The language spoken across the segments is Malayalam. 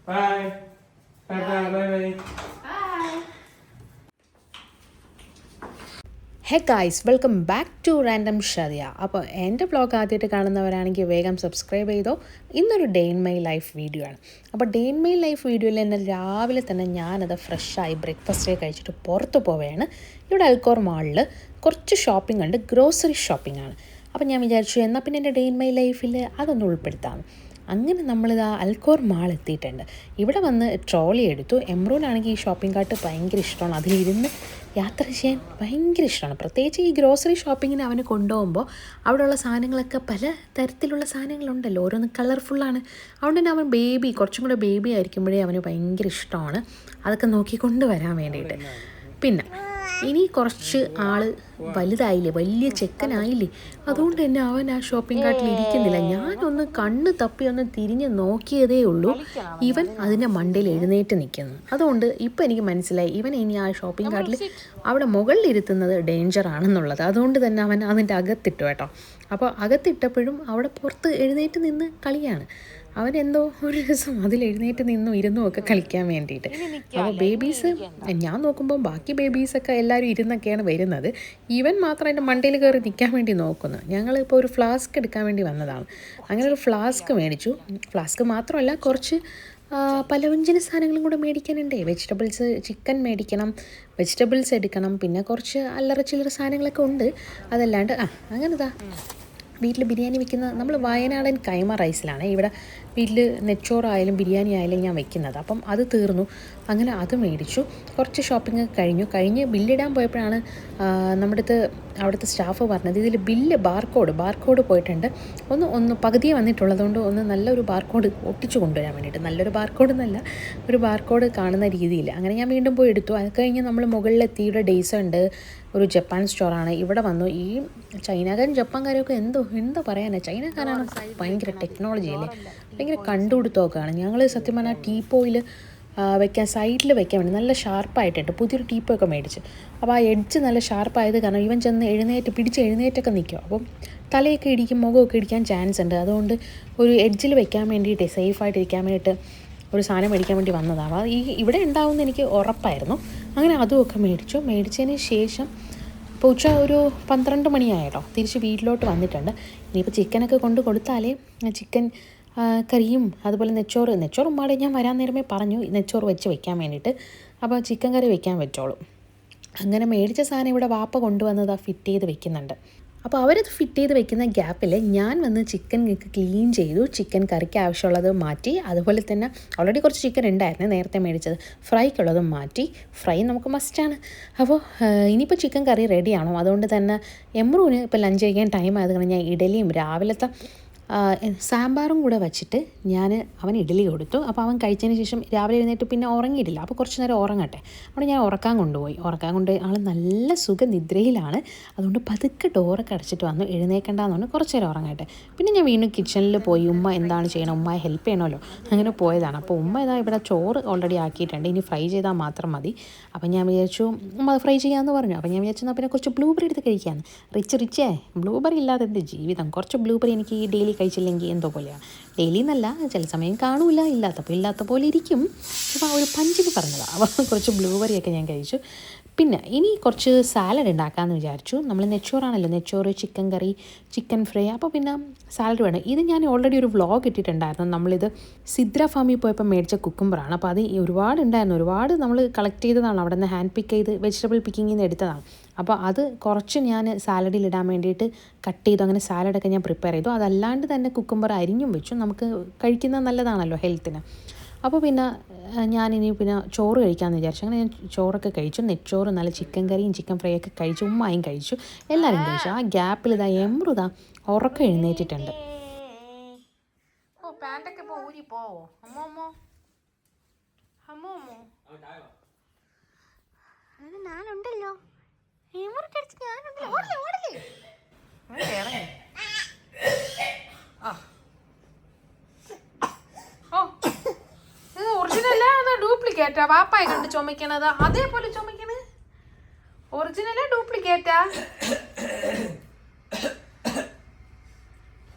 By bye bye bye. Hey guys, welcome back to random Shadiya. അപ്പോൾ എൻ്റെ ബ്ലോഗ് ആദ്യമായിട്ട് കാണുന്നവരാണെങ്കിൽ വേഗം സബ്സ്ക്രൈബ് ചെയ്തോ. ഇന്നൊരു day in my life video ആണ്. അപ്പോൾ ഡേ ഇൻ മൈ ലൈഫ് വീഡിയോയിൽ തന്നെ രാവിലെ തന്നെ ഞാനത് ഫ്രഷായി ബ്രേക്ക്ഫാസ്റ്റൊക്കെ കഴിച്ചിട്ട് പുറത്ത് പോവുകയാണ്. ഇവിടെ അൽക്കോർ മാളിൽ കുറച്ച് ഷോപ്പിംഗ് ഉണ്ട്, ഗ്രോസറി ഷോപ്പിംഗ് ആണ്. അപ്പോൾ ഞാൻ വിചാരിച്ചു എന്നാൽ പിന്നെ എൻ്റെ ഡേ ഇൻ മൈ ലൈഫിൽ അതൊന്ന് ഉൾപ്പെടുത്താം. അങ്ങനെ നമ്മളിത് അൽക്കോർ മാൾ എത്തിയിട്ടുണ്ട്. ഇവിടെ വന്ന് ട്രോളി എടുത്തു. എംറൂനാണെങ്കിൽ ഈ ഷോപ്പിംഗ് കാർട്ട് ഭയങ്കര ഇഷ്ടമാണ്. അതിലിരുന്ന് യാത്ര ചെയ്യാൻ ഭയങ്കര ഇഷ്ടമാണ്. പ്രത്യേകിച്ച് ഈ ഗ്രോസറി ഷോപ്പിങ്ങിന് അവന് കൊണ്ടുപോകുമ്പോൾ അവിടെയുള്ള സാധനങ്ങളൊക്കെ പല തരത്തിലുള്ള സാധനങ്ങളുണ്ടല്ലോ, ഓരോന്ന് കളർഫുള്ളാണ്. അതുകൊണ്ട് തന്നെ അവൻ കുറച്ചും കൂടെ ബേബി ആയിരിക്കുമ്പോഴേ അവന് ഭയങ്കര ഇഷ്ടമാണ് അതൊക്കെ നോക്കിക്കൊണ്ട് വരാൻ വേണ്ടിയിട്ട്. പിന്നെ ഇനി കുറച്ച് ആൾ വലുതായില്ലേ, വലിയ ചെക്കനായില്ലേ, അതുകൊണ്ട് തന്നെ അവൻ ആ ഷോപ്പിംഗ് കാർട്ടിൽ ഇരിക്കുന്നില്ല. ഞാനൊന്ന് കണ്ണ് തപ്പി ഒന്ന് തിരിഞ്ഞ് നോക്കിയതേ ഉള്ളൂ, ഇവൻ അതിൻ്റെ മണ്ടയിൽ എഴുന്നേറ്റ് നിൽക്കുന്നു. അതുകൊണ്ട് ഇപ്പം എനിക്ക് മനസ്സിലായി ഇവൻ ഇനി ആ ഷോപ്പിംഗ് കാർട്ടിൽ അവിടെ മുകളിലിരുത്തുന്നത് ഡേഞ്ചർ ആണെന്നുള്ളത്. അതുകൊണ്ട് തന്നെ അവൻ അതിൻ്റെ അകത്തിട്ടു കേട്ടോ. അപ്പോൾ അകത്തിട്ടപ്പോഴും അവിടെ പുറത്ത് എഴുന്നേറ്റ് നിന്ന് കളിയാണ്. അവനെന്തോ ഒരു ദിവസം അതിൽ എഴുന്നേറ്റ് നിന്നും ഇരുന്നും ഒക്കെ കളിക്കാൻ വേണ്ടിയിട്ട്. അപ്പോൾ ബേബീസ് ഞാൻ നോക്കുമ്പോൾ ബാക്കി ബേബീസൊക്കെ എല്ലാവരും ഇരുന്നൊക്കെയാണ് വരുന്നത്. ഇവൻ മാത്രം എൻ്റെ മണ്ടയിൽ കയറി നിൽക്കാൻ വേണ്ടി നോക്കുന്നു. ഞങ്ങളിപ്പോൾ ഒരു ഫ്ലാസ്ക് എടുക്കാൻ വേണ്ടി വന്നതാണ്. അങ്ങനെ ഒരു ഫ്ലാസ്ക് മേടിച്ചു. ഫ്ലാസ്ക് മാത്രമല്ല, കുറച്ച് പലവ്യഞ്ജന സാധനങ്ങളും കൂടെ മേടിക്കാനുണ്ട്. വെജിറ്റബിൾസ്, ചിക്കൻ മേടിക്കണം, വെജിറ്റബിൾസ് എടുക്കണം, പിന്നെ കുറച്ച് അല്ലറ ചില്ലറ സാധനങ്ങളൊക്കെ ഉണ്ട്. അതല്ലാണ്ട് അങ്ങനെതാ വീട്ടിൽ ബിരിയാണി വെക്കുന്ന നമ്മൾ വയനാടൻ കൈമ റൈസിലാണ് ഇവിടെ വീട്ടിൽ നെച്ചോറായാലും ബിരിയാണി ആയാലും ഞാൻ വെക്കുന്നത്. അപ്പം അത് തീർന്നു. അങ്ങനെ അത് മേടിച്ചു. കുറച്ച് ഷോപ്പിംഗ് കഴിഞ്ഞ് ബില്ലിടാൻ പോയപ്പോഴാണ് അവിടുത്തെ സ്റ്റാഫ് പറഞ്ഞത് ഇതിൽ ബില്ല് ബാർകോഡ് പോയിട്ടുണ്ട്, ഒന്ന് പകുതിയെ വന്നിട്ടുള്ളതുകൊണ്ട് ഒന്ന് നല്ലൊരു ബാർകോഡ് ഒട്ടിച്ചു കൊണ്ടുവരാൻ വേണ്ടിയിട്ട്. നല്ലൊരു ബാർകോഡ് എന്നല്ല, ഒരു ബാർകോഡ് കാണുന്ന രീതിയിൽ. അങ്ങനെ ഞാൻ വീണ്ടും പോയി എടുത്തു. അത് കഴിഞ്ഞ് നമ്മൾ മുകളിലെത്തി. ഇവിടെ ഡേയ്സ് ഉണ്ട്, ഒരു ജപ്പാൻ സ്റ്റോറാണ്. ഇവിടെ വന്നു. ഈ ചൈനക്കാരും ജപ്പാൻകാരൊക്കെ എന്താ പറയാനാണ്, ചൈനക്കാരാണ് ഭയങ്കര ടെക്നോളജി അല്ലേ, ഭയങ്കര കണ്ടുപിടുത്തമൊക്കെയാണ്. ഞങ്ങൾ സത്യം പറഞ്ഞാൽ ടീപ്പോയിൽ സൈഡിൽ വെക്കാൻ വേണ്ടി നല്ല ഷാർപ്പായിട്ടുണ്ട്. പുതിയൊരു ടീപ്പൊക്കെ മേടിച്ച്. അപ്പോൾ ആ എഡ്ജ് നല്ല ഷാർപ്പായത് കാരണം ഇവൻ ചെന്ന് എഴുന്നേറ്റൊക്കെ നിൽക്കും. അപ്പം തലയൊക്കെ ഇടിക്കും, മുഖമൊക്കെ ഇടിക്കാൻ ചാൻസ് ഉണ്ട്. അതുകൊണ്ട് ഒരു എഡ്ജിൽ വെക്കാൻ വേണ്ടിയിട്ട് സേഫായിട്ടിരിക്കാൻ വേണ്ടിയിട്ട് ഒരു സാധനം മേടിക്കാൻ വേണ്ടി വന്നതാണ്. അത് ഇവിടെ ഉണ്ടാവുമെന്ന് എനിക്ക് ഉറപ്പായിരുന്നു. അങ്ങനെ അതുമൊക്കെ മേടിച്ചതിന് ശേഷം ഇപ്പോൾ ഉച്ച ഒരു 12 മണിയായിട്ടോ തിരിച്ച് വീട്ടിലോട്ട് വന്നിട്ടുണ്ട്. ഇനിയിപ്പോൾ ചിക്കനൊക്കെ കൊടുത്താലേ ചിക്കൻ കറിയും അതുപോലെ നെച്ചോറ് ഉമ്മാടെ ഞാൻ വരാൻ നേരമേ പറഞ്ഞു നെച്ചോറ് വെക്കാൻ വേണ്ടിയിട്ട്. അപ്പോൾ ചിക്കൻ കറി വെക്കാൻ പറ്റുള്ളൂ. അങ്ങനെ മേടിച്ച സാധനം ഇവിടെ വാപ്പ കൊണ്ടുവന്നത് ഫിറ്റ് ചെയ്ത് വെക്കുന്നുണ്ട്. അപ്പോൾ അവരത് ഫിറ്റ് ചെയ്ത് വെക്കുന്ന ഗ്യാപ്പിൽ ഞാൻ വന്ന് ചിക്കൻ ക്ലീൻ ചെയ്തു. ചിക്കൻ കറിക്ക് ആവശ്യമുള്ളത് മാറ്റി. അതുപോലെ തന്നെ ഓൾറെഡി കുറച്ച് ചിക്കൻ ഉണ്ടായിരുന്നു നേരത്തെ മേടിച്ചത്. ഫ്രൈക്കുള്ളതും മാറ്റി. ഫ്രൈ നമുക്ക് മസ്റ്റാണ്. അപ്പോൾ ഇനിയിപ്പോൾ ചിക്കൻ കറി റെഡിയാണോ, അതുകൊണ്ട് തന്നെ എമ്രൂന് ഇപ്പോൾ ലഞ്ച് കഴിക്കാൻ ടൈം ആയത് കാരണം ഞാൻ ഇഡലിയും രാവിലത്തെ സാമ്പാറും കൂടെ വച്ചിട്ട് അവന് ഇഡലി കൊടുത്തു. അപ്പോൾ അവൻ കഴിച്ചതിന് ശേഷം രാവിലെ എഴുന്നേറ്റ് പിന്നെ ഉറങ്ങിയിട്ടില്ല. അപ്പോൾ കുറച്ച് നേരം ഉറങ്ങട്ടെ, അവിടെ ഞാൻ ഉറക്കാൻ കൊണ്ടുപോയി ആൾ നല്ല സുഖനിദ്രയിലാണ്. അതുകൊണ്ട് പതുക്കെ ഡോറൊക്കെ അടച്ചിട്ട് വന്നു. എഴുന്നേൽക്കണ്ടെന്നുകൊണ്ട് കുറച്ച് നേരം ഉറങ്ങട്ടെ. പിന്നെ ഞാൻ വീണ്ടും കിച്ചണിൽ പോയി ഉമ്മ എന്താണ് ചെയ്യണം, ഉമ്മയെ ഹെൽപ്പ് ചെയ്യണമല്ലോ, അങ്ങനെ പോയതാണ്. അപ്പോൾ ഉമ്മ ഇവിടെ ചോറ് ഓൾറെഡി ആക്കിയിട്ടുണ്ട്, ഇനി ഫ്രൈ ചെയ്താൽ മാത്രം മതി. അപ്പം ഞാൻ വിചാരിച്ചു ഉമ്മ അത് ഫ്രൈ ചെയ്യാമെന്ന് പറഞ്ഞു. അപ്പോൾ ഞാൻ വിചാരിച്ചു പിന്നെ കുറച്ച് ബ്ലൂബെറി എടുത്ത് കഴിക്കാമെന്ന്. റിച്ചേ ബ്ലൂബെറി ഇല്ലാതെ എന്ത് ജീവിതം. കുറച്ച് ബ്ലൂബെറി എനിക്ക് ഈ ഡെയിലി കഴിച്ചില്ലെങ്കിൽ എന്തോ പോലെയാണ്. ഡെയിലി എന്നല്ല, ചില സമയം കാണൂല, ഇല്ലാത്ത പോലെ ഇരിക്കും. അപ്പോൾ ഒരു പഞ്ചിന് പറഞ്ഞതാണ്. അപ്പോൾ കുറച്ച് ബ്ലൂബെറിയൊക്കെ ഞാൻ കഴിച്ചു. പിന്നെ ഇനി കുറച്ച് സാലഡ് ഉണ്ടാക്കാമെന്ന് വിചാരിച്ചു. നമ്മൾ നെച്ചോറ്, ചിക്കൻ കറി, ചിക്കൻ ഫ്രൈ, അപ്പോൾ പിന്നെ സാലഡ് വേണം. ഇത് ഞാൻ ഓൾറെഡി ഒരു വ്ളോഗ് ഇട്ടിട്ടുണ്ടായിരുന്നു. നമ്മളിത് സിദ്ര ഫാമിൽ പോയപ്പോൾ മേടിച്ച കുക്കുംബറാണ്. അപ്പോൾ അത് ഒരുപാട് നമ്മൾ കളക്ട് ചെയ്തതാണ്. അവിടെ നിന്ന് ഹാൻഡ് പിക്ക് ചെയ്ത് വെജിറ്റബിൾ പിക്കിങ്ങിൽ നിന്ന് എടുത്തതാണ്. അപ്പോൾ അത് കുറച്ച് ഞാൻ സാലഡിൽ ഇടാൻ വേണ്ടിയിട്ട് കട്ട് ചെയ്തു. അങ്ങനെ സാലഡൊക്കെ ഞാൻ പ്രിപ്പയർ ചെയ്തു. അതല്ലാണ്ട് തന്നെ കുക്കുംബർ അരിഞ്ഞും വെച്ചു. നമുക്ക് കഴിക്കുന്നത് നല്ലതാണല്ലോ ഹെൽത്തിന്. അപ്പോൾ പിന്നെ ഞാനിനി ചോറ് കഴിക്കാമെന്ന് വിചാരിച്ചു. അങ്ങനെ ഞാൻ ചോറൊക്കെ കഴിച്ചു. നെച്ചോറ്, നല്ല ചിക്കൻ കറിയും ചിക്കൻ ഫ്രൈ ഒക്കെ കഴിച്ചു. ഉമ്മായും കഴിച്ചു, എല്ലാവരും കഴിച്ചു. ആ ഗ്യാപ്പിൽ എമ്രുതാ ഉറക്കം എഴുന്നേറ്റിട്ടുണ്ട്. പാൻറ്റൊക്കെ ഇപ്പോൾ ഊരി പോവോ അമ്മോ ഞാനുണ്ടല്ലോ, ഒറിജിനലാ അതോ ഡ്യൂപ്ലിക്കേറ്റാ? വാപ്പായ കണ്ട് ചുമക്കണത് അതേപോലെ ചുമക്കണ്. ഒറിജിനലാ ഡ്യൂപ്ലിക്കേറ്റാ?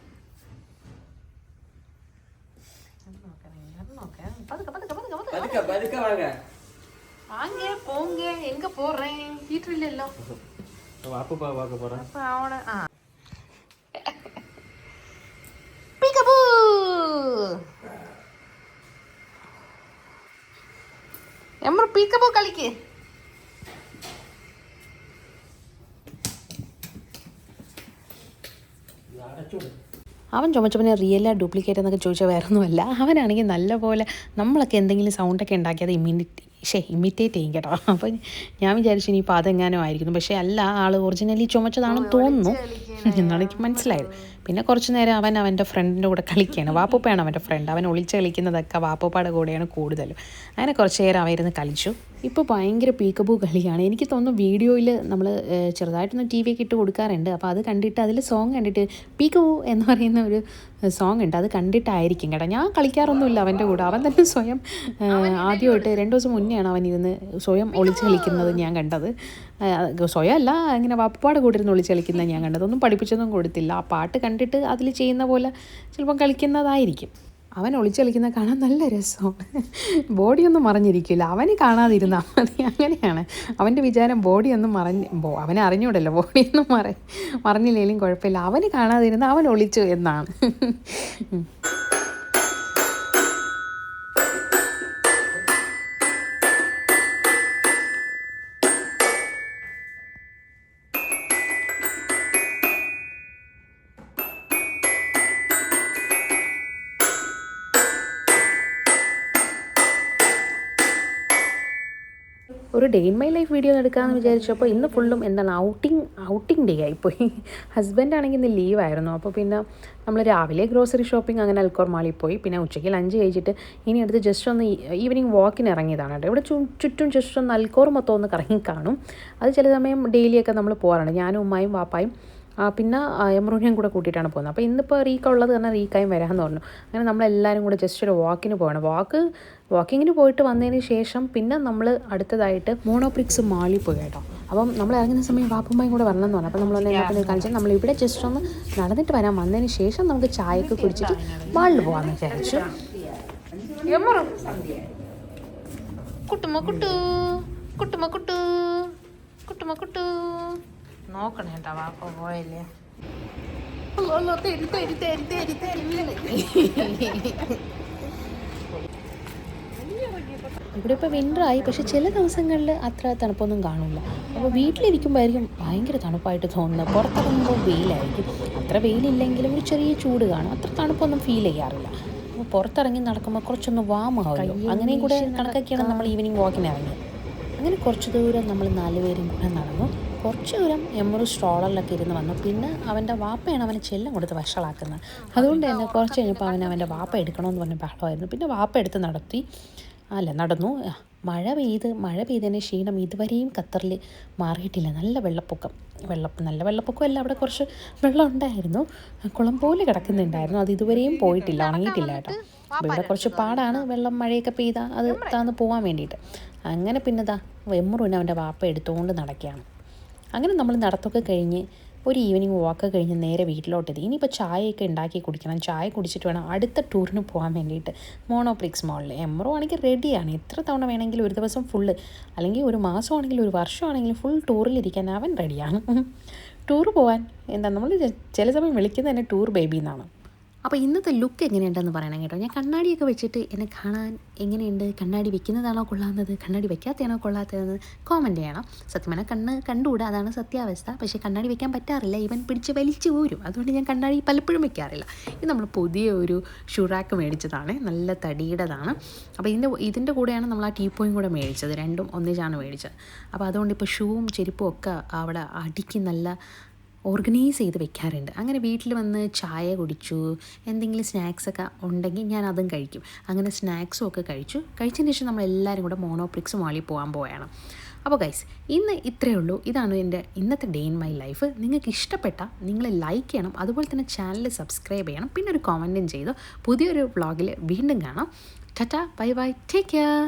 നോക്കാം പതുക്കെ வாங்க போங்க எங்க போறேன் வீட்டு இல்லല്ലോ வாப்பா பார்க்க போறேன் அப்ப அவன பீகபூ எம்மர் பீகபூ കളിക്ക് അവൻ ചുമച്ചപ്പനെ റിയലാ ഡ്യൂപ്ലിക്കേറ്റ് എന്നൊക്കെ ചോദിച്ചാൽ വേറെ ഒന്നുമല്ല. അവനാണെങ്കിൽ നല്ലപോലെ നമ്മളൊക്കെ എന്തെങ്കിലും സൗണ്ടൊക്കെ ഉണ്ടാക്കിയത് ഇമിറ്റേറ്റ് ചെയ്യും കേട്ടോ. അപ്പോൾ ഞാൻ വിചാരിച്ചു ഇനിയിപ്പോൾ അതെങ്ങാനും ആയിരിക്കുന്നു. പക്ഷേ അല്ല, ആൾ ഒറിജിനലി ചുമച്ചതാണെന്ന് തോന്നുന്നു എന്നാണ് എനിക്ക് മനസ്സിലായത്. പിന്നെ കുറച്ച് നേരം അവൻ അവൻ്റെ ഫ്രണ്ടിൻ്റെ കൂടെ കളിക്കുകയാണ്. വാപ്പുപ്പയാണ് അവൻ്റെ ഫ്രണ്ട്. അവൻ ഒളിച്ച് കളിക്കുന്നതൊക്കെ വാപ്പുപ്പയുടെ കൂടെയാണ് കൂടുതലും. അങ്ങനെ കുറച്ച് നേരം അവരുന്ന് കളിച്ചു. ഇപ്പോൾ ഭയങ്കര പീക്കബൂ കളിയാണ്. എനിക്ക് തോന്നുന്നു വീഡിയോയിൽ നമ്മൾ ചെറുതായിട്ടൊന്ന് ടി വിയൊക്കെ ഇട്ട് കൊടുക്കാറുണ്ട്. അപ്പോൾ അത് കണ്ടിട്ട് അതിൽ സോങ് കണ്ടിട്ട് പീക്കബൂ എന്ന് പറയുന്ന ഒരു സോങ് ഉണ്ട്, അത് കണ്ടിട്ടായിരിക്കും കേട്ടോ. ഞാൻ കളിക്കാറൊന്നുമില്ല അവൻ്റെ കൂടെ. അവൻ തന്നെ സ്വയം ആദ്യമായിട്ട് 2 ദിവസം മുന്നെയാണ് അവൻ ഇരുന്ന് സ്വയം ഒളിച്ച് കളിക്കുന്നത് ഞാൻ കണ്ടത്. സ്വയം അല്ല, ഇങ്ങനെ വാപ്പയുടെ കൂടെ ഇരുന്ന് ഒളിച്ച് കളിക്കുന്നത് ഞാൻ കണ്ടത്. ഒന്നും പഠിപ്പിച്ചൊന്നും കൊടുത്തില്ല. ആ പാട്ട് കണ്ടിട്ട് അതിൽ ചെയ്യുന്ന പോലെ ചിലപ്പം കളിക്കുന്നതായിരിക്കും. അവൻ ഒളിച്ച് കളിക്കുന്നത് കാണാൻ നല്ല രസമാണ്. ബോഡിയൊന്നും മറഞ്ഞിരിക്കില്ല, അവന് കാണാതിരുന്നാൽ മതി. അങ്ങനെയാണ് അവൻ്റെ വിചാരം. ബോഡിയൊന്നും അവനെ അറിഞ്ഞൂടല്ലോ, ബോഡിയൊന്നും മറഞ്ഞില്ലെങ്കിലും കുഴപ്പമില്ല, അവന് കാണാതിരുന്ന അവൻ ഒളിച്ചു എന്നാണ്. ഒരു day in my life video എടുക്കാമെന്ന് വിചാരിച്ചപ്പോൾ ഇന്ന് ഫുള്ളും എന്താണ് ഔട്ടിംഗ് ഡേ ആയിപ്പോയി. ഹസ്ബൻഡാണെങ്കിൽ ഇന്ന് ലീവായിരുന്നു. അപ്പോൾ പിന്നെ നമ്മൾ രാവിലെ ഗ്രോസറി ഷോപ്പിംഗ് അങ്ങനെ അൽക്കോർ മാളിൽ പോയി. പിന്നെ ഉച്ചയ്ക്ക് ലഞ്ച് കഴിച്ചിട്ട് ഇനി അടുത്ത് ജസ്റ്റ് ഒന്ന് ഈവനിങ് വാക്കിന് ഇറങ്ങിയതാണ് കേട്ടോ. ഇവിടെ ചുറ്റും ജസ്റ്റ് ഒന്ന് അൽക്കോർ മൊത്തം ഒന്ന് കറങ്ങി കാണും. അത് ചില സമയം ഡെയിലിയൊക്കെ നമ്മൾ പോകാറുണ്ട്, ഞാനും ഉമ്മായും വാപ്പായും. പിന്നെ എമ്രൂനെയും കൂടെ കൂട്ടിയിട്ടാണ് പോകുന്നത്. അപ്പോൾ ഇന്നിപ്പോൾ റീക്ക ഉള്ളത് കാരണം റീക്കായും വരാമെന്ന് പറഞ്ഞു. അങ്ങനെ നമ്മളെല്ലാവരും കൂടെ ജസ്റ്റ് ഒരു വാക്കിന് പോകണം. വാക്കിങ്ങിന് പോയിട്ട് വന്നതിന് ശേഷം പിന്നെ നമ്മൾ അടുത്തതായിട്ട് മോണോപ്രിക്സ് മാളിൽ പോയി കേട്ടോ. അപ്പം നമ്മൾ ഇറങ്ങുന്ന സമയം വാപ്പുമ്മയും കൂടെ വരണം എന്ന് പറഞ്ഞു. അപ്പോൾ നമ്മൾ എന്നെ കാണിച്ചാൽ നമ്മളിവിടെ ജസ്റ്റ് ഒന്ന് നടന്നിട്ട് വരാൻ വന്നതിന് ശേഷം നമുക്ക് ചായയൊക്കെ കുടിച്ചിട്ട് മാളിൽ പോകാമെന്ന് വിചാരിച്ചു. കുട്ടുമ നോക്കണേ കേട്ടോ, വാപ്പ പോയല്ലേ. ഇവിടെ ഇപ്പോൾ വിൻ്ററായി, പക്ഷെ ചില ദിവസങ്ങളിൽ അത്ര തണുപ്പൊന്നും കാണില്ല. അപ്പോൾ വീട്ടിലിരിക്കുമ്പോഴായിരിക്കും ഭയങ്കര തണുപ്പായിട്ട് തോന്നുന്നത്. പുറത്തിറങ്ങുമ്പോൾ വെയിലായിരിക്കും. അത്ര വെയിലില്ലെങ്കിലും ഒരു ചെറിയ ചൂട് കാണും, അത്ര തണുപ്പൊന്നും ഫീൽ ചെയ്യാറില്ല. അപ്പോൾ പുറത്തിറങ്ങി നടക്കുമ്പോൾ കുറച്ചൊന്ന് വാമാവുമല്ലോ. അങ്ങനെയും കൂടെ കണക്കൊക്കെയാണ് നമ്മൾ ഈവനിങ് വാക്കിന് ഇറങ്ങിയത്. അങ്ങനെ കുറച്ച് ദൂരം നമ്മൾ 4 പേരും കൂടെ നടന്നു. കുറച്ച് ദൂരം എമ്മറ് സ്ട്രോളറിലൊക്കെ ഇരുന്ന് വന്നു. പിന്നെ അവൻ്റെ വാപ്പയാണ് അവനെ ചെല്ലം കൊടുത്ത് വഷളാക്കുന്നത്. അതുകൊണ്ട് തന്നെ കുറച്ച് കഴിഞ്ഞപ്പോൾ അവൻ്റെ വാപ്പ എടുക്കണമെന്ന് പറഞ്ഞ ബഹളമായിരുന്നു. പിന്നെ വാപ്പ എടുത്ത് നടന്നു. മഴ പെയ്തതിൻ്റെ ക്ഷീണം ഇതുവരെയും ഖത്തറിൽ മാറിയിട്ടില്ല. നല്ല വെള്ളപ്പൊക്കമല്ല, അവിടെ കുറച്ച് വെള്ളം ഉണ്ടായിരുന്നു, കുളം പോലെ കിടക്കുന്നുണ്ടായിരുന്നു. അത് ഇതുവരെയും പോയിട്ടില്ല, ഉണങ്ങിയിട്ടില്ല കേട്ടോ. ഇവിടെ കുറച്ച് പാടാണ്, വെള്ളം മഴയൊക്കെ പെയ്താൽ അത് താന്ന് പോകാൻ വേണ്ടിയിട്ട്. അങ്ങനെ പിന്നെ എമ്മറുവിനെ അവൻ്റെ വാപ്പ എടുത്തുകൊണ്ട് നടക്കുകയാണ്. അങ്ങനെ നമ്മൾ നടത്തൊക്കെ കഴിഞ്ഞ് ഒരു ഈവനിങ് വാക്ക് കഴിഞ്ഞ് നേരെ വീട്ടിലോട്ടെത്തി. ഇനിയിപ്പോൾ ചായയൊക്കെ ഉണ്ടാക്കി കുടിക്കണം. ചായ കുടിച്ചിട്ട് വേണം അടുത്ത ടൂറിന് പോകാൻ വേണ്ടിയിട്ട് മോണോപ്രിക്സ് മാളിൽ. എമ്മറോ ആണെങ്കിൽ റെഡിയാണ്. എത്ര തവണ വേണമെങ്കിലും ഒരു ദിവസം ഫുള്ള്, അല്ലെങ്കിൽ ഒരു മാസമാണെങ്കിലും ഒരു വർഷമാണെങ്കിലും ഫുൾ ടൂറിലിരിക്കാൻ അവൻ റെഡിയാണ്. ടൂർ പോകാൻ നമ്മൾ ചില സമയം വിളിക്കുന്നത് തന്നെ ടൂർ ബേബി എന്നാണ്. അപ്പോൾ ഇന്നത്തെ ലുക്ക് എങ്ങനെയുണ്ടെന്ന് പറയണം കേട്ടോ. ഞാൻ കണ്ണാടിയൊക്കെ വെച്ചിട്ട് എന്നെ കാണാൻ എങ്ങനെയുണ്ട്, കണ്ണാടി വെക്കുന്നതാണോ കൊള്ളാവുന്നത്, കണ്ണാടി വെക്കാത്തതാണോ കൊള്ളാത്തതെന്ന് കോമൻറ്റ് ചെയ്യണം. സത്യം പറഞ്ഞാൽ കണ്ടുകൂടാ, അതാണ് സത്യാവസ്ഥ. പക്ഷേ കണ്ണാടി വെക്കാൻ പറ്റാറില്ല, ഇവൻ പിടിച്ച് വലിച്ചു പോരും. അതുകൊണ്ട് ഞാൻ കണ്ണാടി പലപ്പോഴും വെക്കാറില്ല. ഇത് നമ്മൾ പുതിയ ഒരു ഷൂറാക്ക് മേടിച്ചതാണ്, നല്ല തടിയുടേതാണ്. അപ്പോൾ ഇതിൻ്റെ കൂടെയാണ് നമ്മൾ ആ ടീപ്പോയും കൂടെ മേടിച്ചത്, രണ്ടും ഒന്നിച്ചാണ് മേടിച്ചത്. അപ്പോൾ അതുകൊണ്ട് ഇപ്പോൾ ഷൂവും ചെരുപ്പും ഒക്കെ അവിടെ അടുക്കി നല്ല ഓർഗനൈസ് ചെയ്ത് വെക്കാറുണ്ട്. അങ്ങനെ വീട്ടിൽ വന്ന് ചായ കുടിച്ചു, എന്തെങ്കിലും സ്നാക്സൊക്കെ ഉണ്ടെങ്കിൽ ഞാൻ അതും കഴിക്കും. അങ്ങനെ സ്നാക്സും ഒക്കെ കഴിച്ചതിന് ശേഷം നമ്മളെല്ലാവരും കൂടെ മോണോപ്രിക്സ് മാളിൽ പോകാൻ പോവുകയാണ്. അപ്പോൾ ഗൈസ്, ഇന്ന് ഇത്രയേ ഉള്ളൂ. ഇതാണ് എൻ്റെ ഇന്നത്തെ ഡേ ഇൻ മൈ ലൈഫ്. നിങ്ങൾക്ക് ഇഷ്ടപ്പെട്ടാൽ നിങ്ങൾ ലൈക്ക് ചെയ്യണം, അതുപോലെ തന്നെ ചാനൽ സബ്സ്ക്രൈബ് ചെയ്യണം, പിന്നെ ഒരു കമൻറ്റും ചെയ്തു. പുതിയൊരു വ്ളോഗിൽ വീണ്ടും കാണാം. Tata, bye bye, take care.